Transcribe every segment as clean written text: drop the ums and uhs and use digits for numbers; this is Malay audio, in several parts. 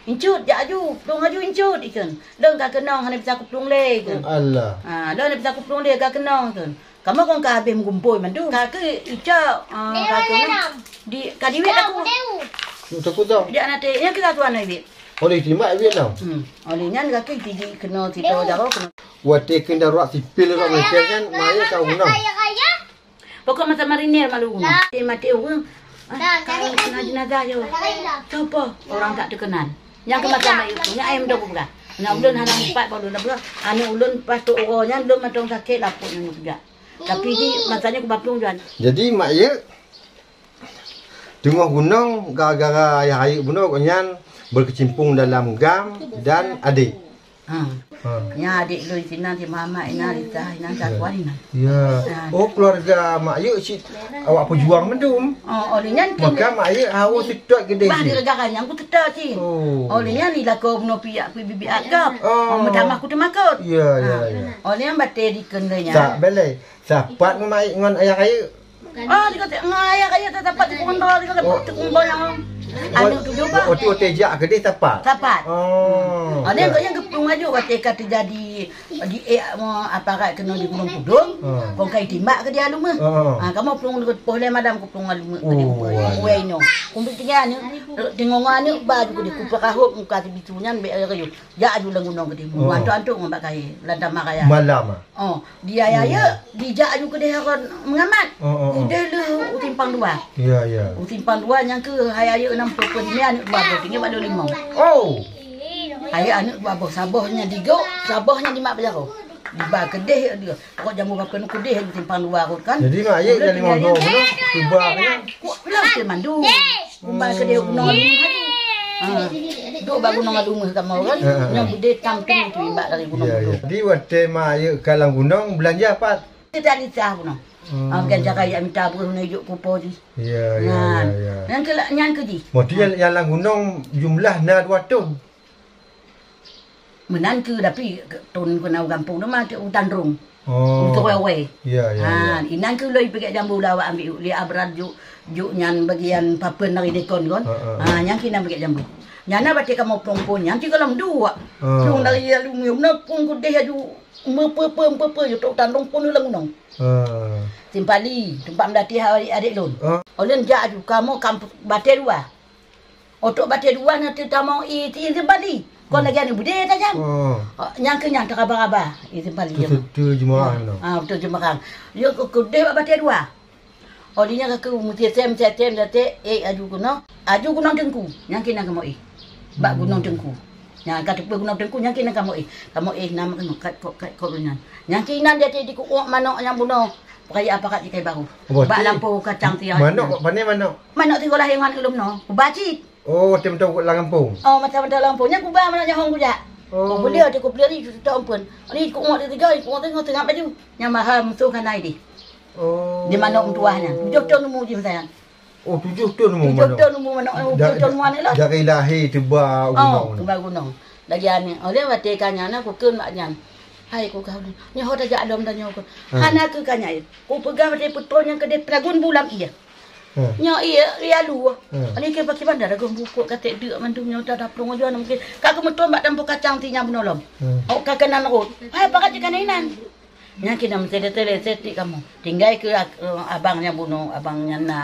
Incut ja aju, plung aju incut ikan. Leung ka kenong hana bisa kuplung le ikan. Allah. Leung hana bisa kuplung le ka kenong ikan. Kamu kong ka habis mengumpul mandu. Ka ke ica ka kenong. Di ka diwet aku. Takut tau. Dia nate nya kita tuan ai wit. Oleh terima duit tau. Oleh nyan ka ke tiji kena tito jaro kena. Wate kena ruak sipil ruak macam kan, mai kau gunang. Pokok mata marinir malu guna. Mati orang. Kalau kena jenazah je. Siapa? Orang tak terkenal. Yang kematian mai itu, nya ayam dah buka. Nak ulun hana empat baru dah buka. Anu ulun patut orangnya belum matang sakit laput nang juga. Tapi ni masanya ke baplung juan. Jadi mak ye tengah gunung gara-gara ayah bunuh konyan berkecimpung dalam gam dan adik. Nya adik lu sini nanti mama ina Rita ina Satwa ina. Ya. Oh keluarga mak ye si awak pejuang mendum. Olehnya maka mak ye haus sedot gede. Bah diregakan yang ku tetap si. Olehnya ni lah kau bunuh piak pi bibi agap. Medamah ku temakut. Ya. Olehnya batte dikendanya. Tak belai. Sapat mak ngon ayah kaya. Dikata ngaya kaya tak dapat dikondol dikata dikondol yang anu tu juga. Tu tejak gede tapat. Tapat. Ada yang keplung aja ketika terjadi di apa kat kena di Gunung Pudung. Kau kai timbak ke dia lumah. Kamu plung dekat pohon madam ku plung lumah ke dia. Uaino. Kumpi tinggal ni tengok ni baju ke dia ku pakahut muka ti bitunya be kayu. Ya aju lang gunung ke dia. Antuk-antuk ngambak kai landam makaya. Malam. Dia ya dijak aju ke dia mengamat. Dia lu utimpang dua. Ya. Utimpang dua yang ke hayaya 60 ni anak babah tinggal pada 5. Ayah anak babah sabahnya digo, sabahnya di mak berjaro. Di bak kedeh dia. Kok jamu bab kena kedeh utimpang dua kan. Jadi mak ayah jadi mondo tu tubaknya. Kok belah ke mandu. Umbal kedeh gunung hari. Duk bab gunung rumah kamu kan. Yang gede tamping tu imbak dari gunung. Jadi waktu mak ayah kalang gunung belanja apa? Tidak disah gunung. Bukan cakap yang minta buruh menujuk kupo ni. Ya. Yang keji. Mesti yang lang gunung jumlah na 200. Menan ke tapi tun kena kampung tu mah hutan rung. Untuk wewe. Ya. Inan ke loi pergi jambu lawak ambil li abrat juk nyan bagian papen dari dekon kon. Yang kena pergi jambu. Nyana batik kamu pong-pong yang tiga lam dua. Dung dari aluminium na pong ku deh aju mepe juk hutan rung pun lang gunung. Simpali tempat melatih adik lun. Olen jak aju kamu kampus batik dua. Otok batik dua nanti tamu itu simpali. Kau lagi anu bude tajam. Yang kenyang teraba-raba itu simpali. Betul jemaah no. Betul jemaah. Yo ku deh batik dua. Olinya ke mesti tem date aju gunung Tengku. Yang kena kamu bak gunung Tengku. Yang kata gunung Tengku yang kena kamu nama kau nyan. Yang kena dia di ku manok yang bunuh. Peraya apa kat dikai baru. Bak lampu kacang tiang. Manok pandai manok. Manok tinggal lahir ngan ulum no. Baci. Macam-macam kat Lampung. Macam-macam lampunya ku ba manok hong ku jak. Kau boleh dia ku beli ni tu ampun. Ni ku ngok dia ku tengok baju. Yang mahal musuh kan ai di. Di manok tuahnya. 7 ton mu je sayang. 7 ton mu7 manok. ton mu manok 7 ton mu ni lah. Dari lahir tiba gunung. Tiba gunung. Lagi ani. Oleh watikannya na ku keun maknya. Hai ku kau ni. Ni ho dah jak dom dah nyo ku. Hana ke kanya. Ku pegang mati putranya ke dia pelagun bulan iya. Nya iya rialu. Ani ke pakai bandar aku buku katek deuk mandum nya dah plong aja mungkin. Kak meton bak dampu kacang ti nya menolong. Kak kenan rot. Hai pakat kaninan. Nya kena mesti tele setik kamu. Tinggal ke abangnya bunuh, abangnya na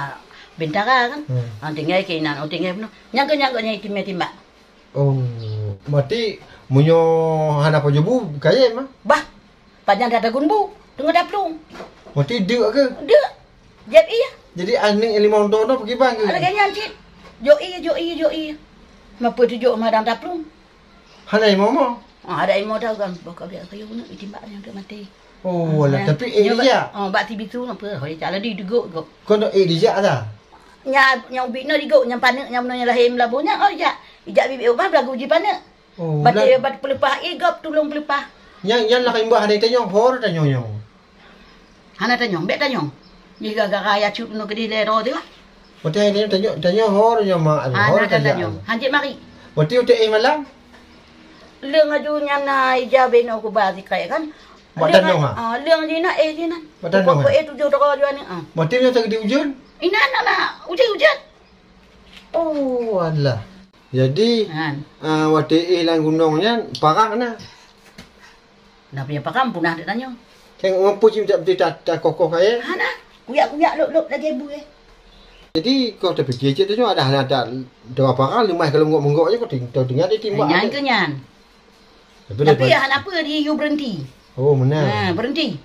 Bintara kan. Tinggal ke inan, tinggal bunuh. Nya ke timba. Mati munyo hana pajebu kaya mah. Bah. Panjang dah gunbu. Tengah dah plong. Mati deuk ke? Deuk. Jep iya. Jadi aning 5 tahun tu pergi bang ke? Ada kanya cik. Jo iya. Mapa tu jo madang dah plong. Hana imo. Ada imo tahu kan. Bakal dia kayu guna timbak yang dah mati. Walah tapi dia. Bak tibi tu apa? Hoi cala di duguk kau. Kau nak dia dah. Nya ubik no diguk nya panek nya menanya lahir melabunya ja. Ijak bibi ubah belagu uji panek. Bat pelepah igap tulung pelepah. Yang nak imbah ada tanyong hor tanyong. Hana tanyong, bet tanyong. Jika gara-gara cup no ke di lero tu lah. Betul ni tanyong hor nya mak hor tanyong. Hanjit mari. Betul te malam. Leung aju nya na ija beno ku ba sikai kan. Badan dong ha. Leung di na di na. Badan dong. Ko tu doro juan ni. Betul nya tak di ujian. Ina na ujian. Allah. Jadi waktu ilang gunungnya parang na. Dah punya pakam punah dia tanya. Tengok mampu tidak kokoh kaya. Hana, kuyak luk lagi ibu Jadi kau terfikir je tu ada dua parang limah kalau menggok je kau dengar dia timbak. Nyan ke nyan. Tapi apa dia you berhenti. Oh benar. Berhenti.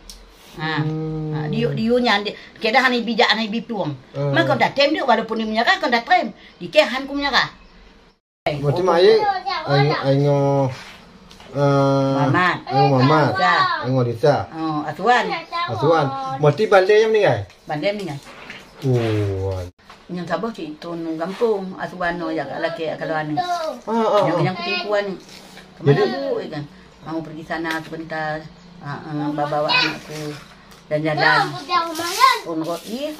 Dia nyan dia keda han bijak han bituang. Maka dah tem dia walaupun dia menyerah kau dah tem. Dia han ku menyerah. Berarti mak ayo Mamat. Ayo Lisa. Asuan. Mati balik yang meninggal. Balik meninggal. Oh. Yang sabar cik tun kampung asuan no ya laki kalau anu. Yang kutingkuan. Kemana bu kan? Mau pergi sana sebentar. Bawa anakku dan jalan. Unrot ni.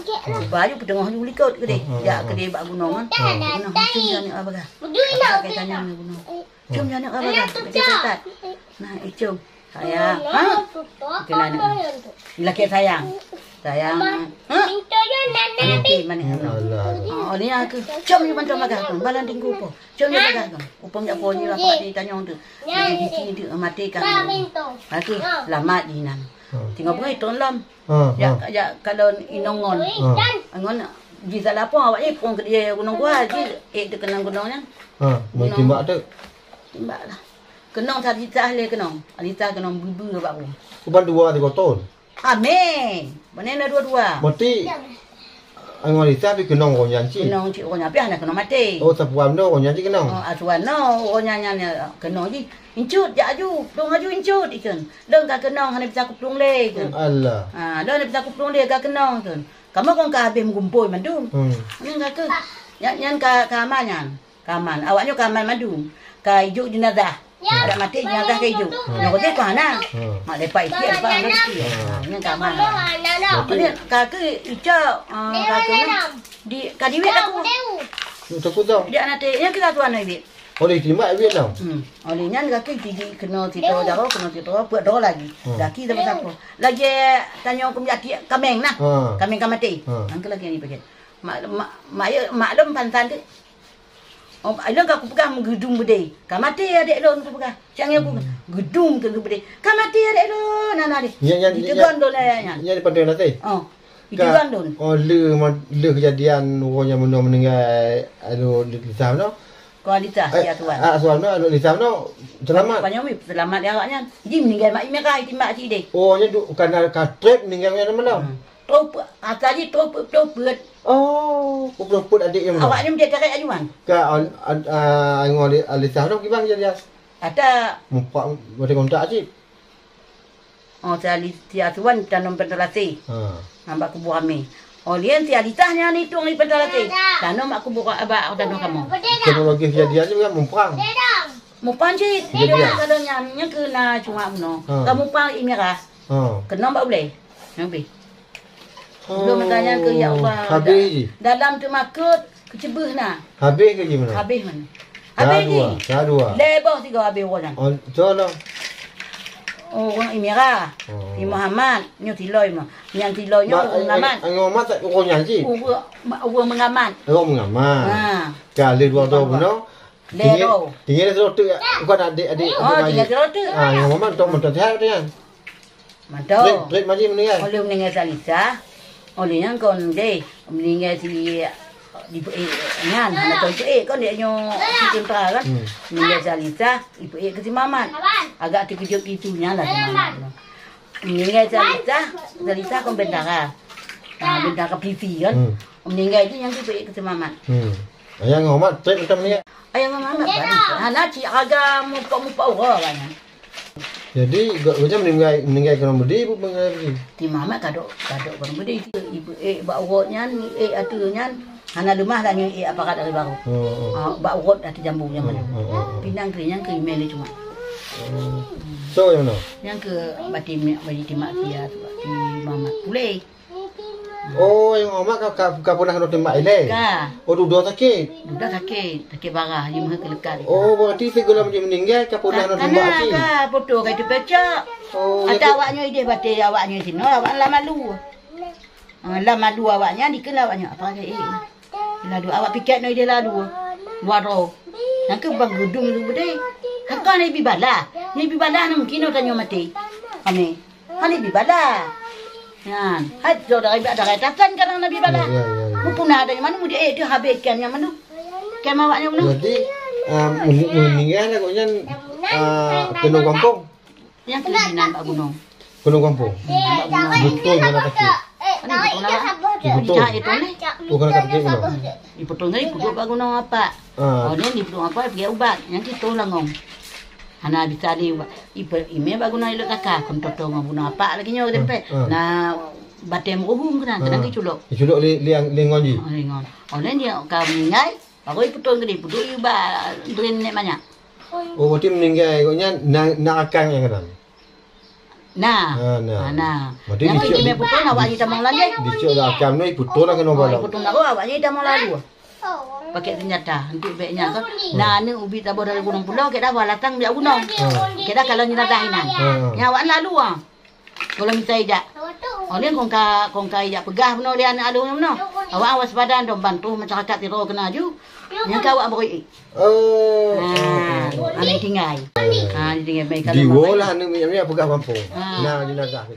Baju pedengah ni ulikot ke deh. Ya ke deh bak gunung kan. Gunung macam ni apa kah? Pakai tanya ni gunung. Cum janak apa kah? Kita ketat. Nah, icum. Sayang. Kelan. Laki sayang. Sayang. Nanti mana? Ni aku. Cum ni macam apa? Balan tinggu po. Cum ni apa? Upang jak po ni lah pak di tanya tu. Di sini mati kan. Aku lama di nan. Tinggal pergi tahun lam. Ya kalau inongon. Angon di salah apa awak ni pun dia gunung gua ji tu kenang gunungnya. Mau timbak tu. Timbak lah. Kenang tadi le kenang. Alita kenang bibu ke baru. Kuban 2-3 tahun. Amin. Mana dua-dua. Mati. Angon Alita pi kenang ronyan ci. Kenang ci ronyan pi anak kenang mati. Oh sapuam no ronyan ci kenang. Asuan no ronyan kenang ji. Incut jak aju, plong aju incut ikan. Deng ka kenang hana bisa kuplong le kan. Allah. Deng bisa kuplong le ka kenang kan. Kamu kong ka habis mengumpul mandum. Nang ka ke. Nyan ka aman. Kaman. Awaknya kaman mandum. Ka ijuk jenazah. Ada mati jenazah ke ijuk. Nak kau tengok mana? Mak lepas iki lepas rezeki. Nyan kaman. Kemudian ka ke icau ka ke di ka diwit aku. Takut dah. Dia nak yang kita tuan diwit. Oleh timbak duit dah. Oleh nyan kaki gigi kena tito jaro kena tito buat do lagi. Kaki sama siapa? Lagi tanya aku mati kameng nah. Kameng mati. Angkel lagi ni pakai. Maklum pantan tu. Oh, ada aku pegang gedung bedai. Kamati adik lon aku pegang. Siang aku gedung ke bedai. Kamati adik lon nana ni. Itu gondol ayahnya. Yang di pandai nanti. Itu gondol. Oh, le kejadian orang yang meninggal di sana. Kualitas ya tuan. Soalnya di sana selamat. Banyak selamat dia agaknya. Ji meninggal mak mereka timbak si dek. Oh, nya kerana katrek meninggalnya mana? Top asalnya top. Oh, puput adik yang mana? Awaknya dia cari ajuan. Ka angon Alisa tu gimana jadi? Ada Mupak boleh kontak aje. Oh, saya lihat tuan tanam pentalasi. Nampak kubu kami. Oh, lian si Alisahnya ni tuang di pentalasi. Tanam aku buka abak tanam kamu. Teknologi kejadian juga mumpang. Mumpang je. Dia kalau nyamnya kena cuma no. Kamu pang imera. Kena mbak boleh. Nabi. Belum bertanya ke ya Allah. Habis. Dalam tu makut kecebeh nah. Habis ke gimana? Habis mana? Habis ni. Dua. Lebah tiga habis orang. Oh, tolong. Oh, orang Imira. Di Muhammad, nyo tiloy mo. Yang tiloy nyo mengaman. Ang Muhammad tak ko nyanyi. Orang mengaman. Orang mengaman. Kali dua tahun no. Lero. Tinggal terus tu bukan adik-adik. Oh, tinggal terus tu. Yang Muhammad tu mentah dia. Mantap. Trip maju meninggal. Oleh meninggal Salisa. Oleh yang kon deh meninggal si di ngan anak tu kon dia nyo kontra kan. Meninggal Salisa, ibu ke si Mamat. Agak terkejut itunya lah si Mamat. Meninggal Salisa kon bendara. Bendara pipi kan. Meninggal itu yang ibu ke si Mamat. Ayang Muhammad trip macam ni. Ayang Muhammad kan. Anak cik agak muka orang kan. Jadi macam meninggal kerana berdiri ibu meninggal berdiri. Di Muhammad kadok kerana berdiri. Ibu bak urutnya atunya hana lemah lah ni apa kata dari baru. Bak urut hati jambu yang mana. Pinang ke email ni cuma. So yang mana? Yang ke bati mak dia di Muhammad boleh. Oh, yang Muhammad kau pernah kena tembak ile. Oh, duduk sakit. Duduk sakit barah dia mah kelekat. Oh, berarti segala macam meninggal kau pernah kena tembak sakit. Kan foto kau tu pecah. Ada awaknya ide bati awaknya sini. Awak lah malu. Lah malu awaknya dikena awaknya apa ke Lalu awak pikir no ide lalu. Waro. Yang ke bang gedung tu bedai. Hakkan ibi bala. Ni ibi bala na mungkin tanyo mati. Kami. Kan ibi bala. Yan. Hat do dari ada retakan karang nabi bala. Mupuna ada mana mudi dia habiskan yang mana. Kemawaknya mana? Jadi meninggal aku nyan Gunung Kampung. Yang keinginan Pak Gunung. Gunung Kampung. Betul mana kaki. Betul. Itu ni. Bukan kaki itu. Iputol nga iputol Pak Gunung apa? Oh ni iputol apa? Pergi ubat. Yang kita langong. Hana bisa di ime Pak Gunung ilok kakak. Kontot ngong Gunung apa lagi nyawa tempe. Na batem uhum kena kadang diculok. Diculok lingon ji. Lingon. Oh ni dia kami ngai. Aku iputol ngadi iputol ubat. Dren ni banyak. Oh, berarti meninggal ikutnya nak akan yang kan? Nah. Berarti yang dicok ime putol awak kita mau lagi. Dicok akan ni putol akan nombor lah. Putol aku awak kita mau lalu. Pakai senjata untuk baiknya kan. Nah, ni ubi tabur dari gunung pulau kita walatang dia gunung. Kita kalau nyeragahinan. Yang awak lalu kalau minta ijak. Oleh kong ka ijak pegah benar dia anak alu benar. Awak awas badan dong bantu masyarakat tiro kena ju. Yang kau awak beri. Anak tinggal. Tinggal baik kalau. Di wolah ni pegah kampung. Nah jenazah.